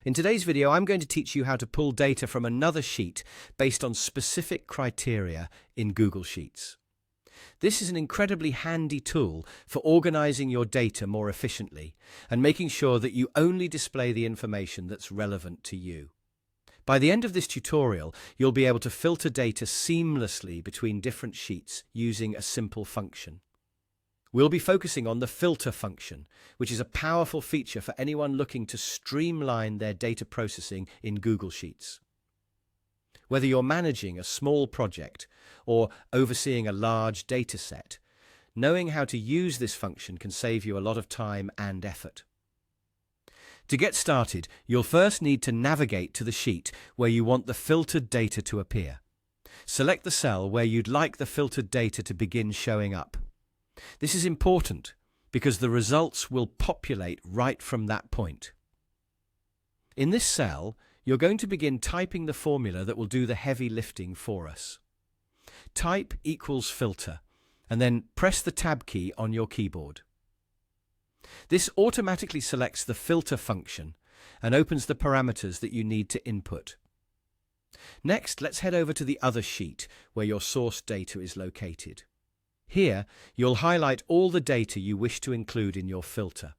In today's video, I'm going to teach you how to pull data from another sheet based on specific criteria in Google Sheets. This is an incredibly handy tool for organizing your data more efficiently and making sure that you only display the information that's relevant to you. By the end of this tutorial, you'll be able to filter data seamlessly between different sheets using a simple function. We'll be focusing on the filter function, which is a powerful feature for anyone looking to streamline their data processing in Google Sheets. Whether you're managing a small project or overseeing a large data set, knowing how to use this function can save you a lot of time and effort. To get started, you'll first need to navigate to the sheet where you want the filtered data to appear. Select the cell where you'd like the filtered data to begin showing up. This is important because the results will populate right from that point. In this cell, you're going to begin typing the formula that will do the heavy lifting for us. Type equals filter, and then press the Tab key on your keyboard. This automatically selects the filter function and opens the parameters that you need to input. Next, let's head over to the other sheet where your source data is located. Here, you'll highlight all the data you wish to include in your filter.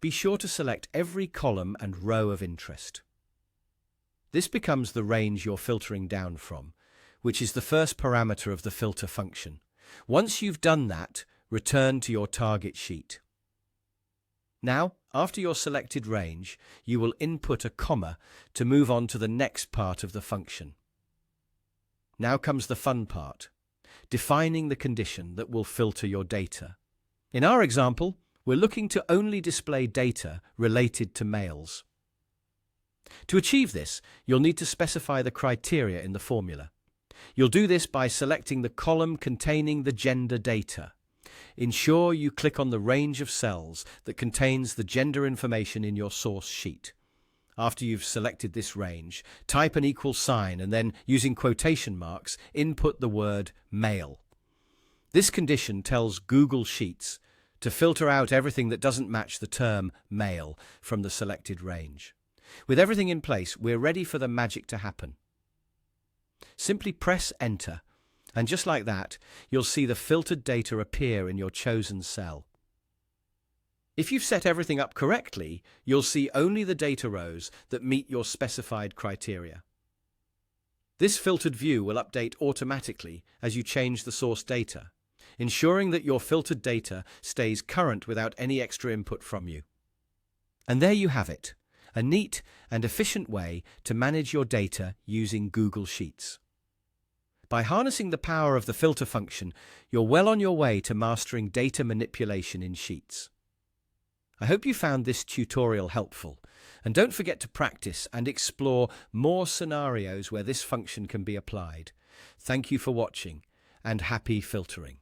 Be sure to select every column and row of interest. This becomes the range you're filtering down from, which is the first parameter of the filter function. Once you've done that, return to your target sheet. Now, after your selected range, you will input a comma to move on to the next part of the function. Now comes the fun part, defining the condition that will filter your data. In our example, we're looking to only display data related to males. To achieve this, you'll need to specify the criteria in the formula. You'll do this by selecting the column containing the gender data. Ensure you click on the range of cells that contains the gender information in your source sheet. After you've selected this range, type an equal sign and then, using quotation marks, input the word male. This condition tells Google Sheets to filter out everything that doesn't match the term male from the selected range. With everything in place, we're ready for the magic to happen. Simply press Enter, and just like that, you'll see the filtered data appear in your chosen cell. If you've set everything up correctly, you'll see only the data rows that meet your specified criteria. This filtered view will update automatically as you change the source data, ensuring that your filtered data stays current without any extra input from you. And there you have it, a neat and efficient way to manage your data using Google Sheets. By harnessing the power of the filter function, you're well on your way to mastering data manipulation in Sheets. I hope you found this tutorial helpful, and don't forget to practice and explore more scenarios where this function can be applied. Thank you for watching, and happy filtering.